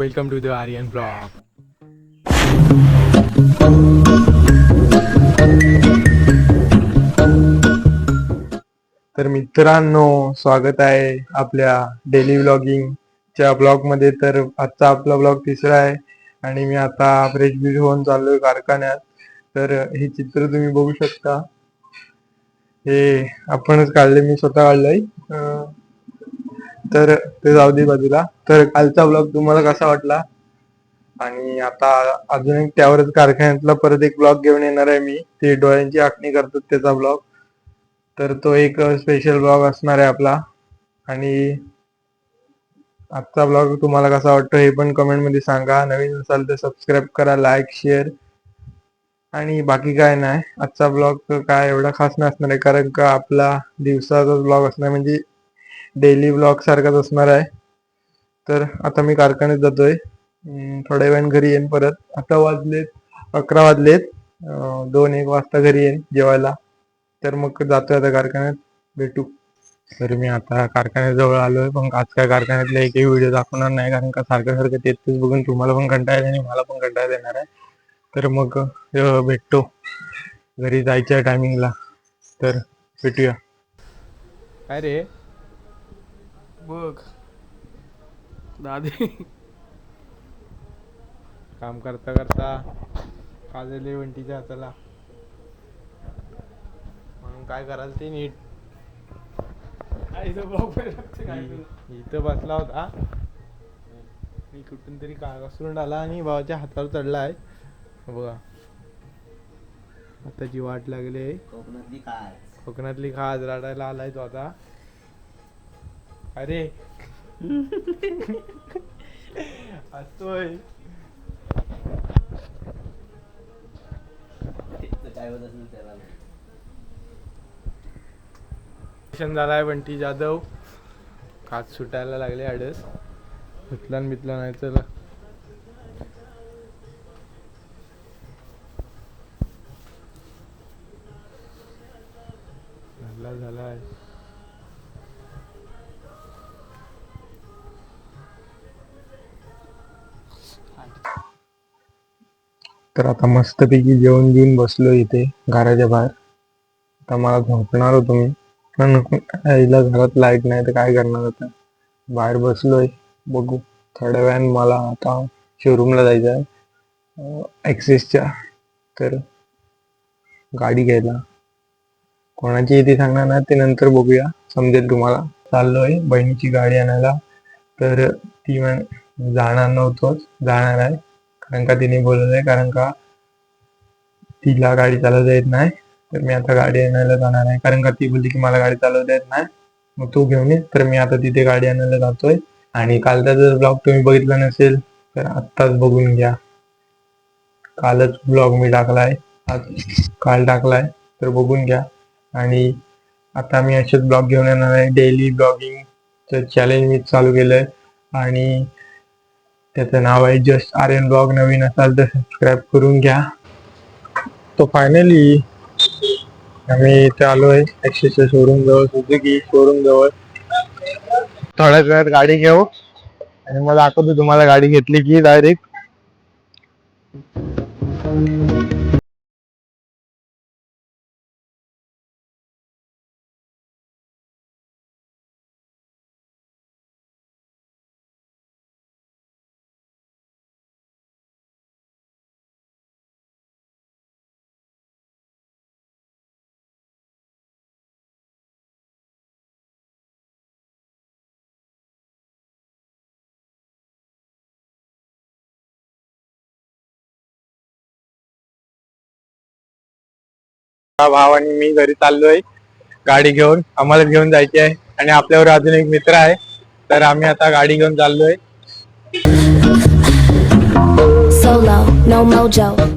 Welcome to the Aryan blog. तर मित्रांनो, स्वागत आहे आपल्या डेली व्लॉगिंगच्या ब्लॉगमध्ये. तर आजचा आपला ब्लॉग तिसरा आहे आणि मी आता फ्रेश बीज होऊन चाललोय कारखान्यात. तर हे चित्र तुम्ही बघू शकता, हे आपणच काढले, मी स्वतः काढलंय. तर ते जाऊ दे बाजूला. तर कालचा ब्लॉग तुम्हाला कसा वाटला? आणि आता अजून एक त्यावरच कारखान्यातला परत एक ब्लॉग घेऊन येणार आहे मी, ते डोळ्यांची आखणी करतात त्याचा ब्लॉग. तर तो एक स्पेशल ब्लॉग असणार आहे आपला. आणि आजचा ब्लॉग तुम्हाला कसा वाटतो हे पण कमेंट मध्ये सांगा. नवीन असाल तर सबस्क्राईब करा, लाईक, शेअर. आणि बाकी काय नाही, आजचा ब्लॉग काय एवढा खास नसणार आहे, कारण का आपला दिवसाचा ब्लॉग असणार, म्हणजे डेली ब्लॉग सारखाच असणार आहे. तर आता मी कारखान्यात जातोय, थोड्या वेळाने घरी येईन परत. आता वाजलेत 11 वाजलेत, 2-1 वाजता घरी येईन जेवायला. तर मग जातोय आता कारखान्यात, भेटू. तर मी आता कारखान्याजवळ आलोय, पण आज काय कारखान्यातले एकही व्हिडिओ दाखवणार नाही, कारण का सारखं सारखं तेच बघून तुम्हाला पण कंटाळा आणि मला पण कंटाळा येणार आहे. तर मग भेटतो घरी जायच्या टायमिंगला. तर भेटूया. काय रे बघ दादी काम करता करता काजले वंटीच्या हाताला, म्हणून काय कराल ते नीट. इथं बसला होता, मी कुठून तरी घसरून आला आणि भावाच्या हातावर चढला आहे. बघा आताची वाट लागली. कोकणातली खाज रडायला आलाय तो आता. अरे हसतोय. झालाय बंटी जाधव, खाज सुटायला लागले, आडस उचलन बिचला नाही. चला झालाय. तर आता मस्तपैकी जेवण घेऊन बसलो इथे घराच्या बाहेर. आता मला झोपणार होतो मी, पण आईला घरात लाईट नाही तर काय करणार आता. बाहेर बसलोय, बघू थोड्या वेळाने मला आता शोरूमला जायचं आहे ॲक्सेसच्या. तर गाडी घ्यायला कोणाची येते सांगणार नाही, ते नंतर बघूया, समजेल तुम्हाला. चाललोय बहिणीची गाडी आणायला. तर ती जाणार नव्हतोच, जाणार आहे, कारण का तिने बोलवलंय, कारण का तिला गाडी चालवता येत नाही. तर मी आता गाडी आणायला जाणार आहे, कारण का ती बोलली की मला गाडी चालवता येत नाही, मग तू घेऊन ये. तर मी आता तिथे गाडी आणायला जातोय. आणि कालचा जर ब्लॉग तुम्ही बघितला नसेल तर आत्ताच बघून घ्या. कालच ब्लॉग मी टाकलाय, काल टाकलाय, तर बघून घ्या. आणि आता मी असेच ब्लॉग घेऊन येणार आहे, डेली ब्लॉगिंगचं चॅलेंज मी चालू केलंय आणि त्याचं नाव आहे जस्ट आर्यन ब्लॉग. नवीन असाल तर सबस्क्राईब करून घ्या. तो फायनली आम्ही इथे आलोय ॲक्सेसच्या शोरूम जवळ, सुझुकी शोरूम जवळ. थोड्याच वेळात गाडी घेऊ आणि मग दाखवतो तुम्हाला गाडी घेतली की डायरेक्ट. भाव आणि मी घरी चाललोय गाडी घेऊन, आम्हाला घेऊन जायची आहे. आणि आपल्यावर अजून एक मित्र आहे, तर आम्ही आता गाडी घेऊन चाललोय. Solo, no mojo.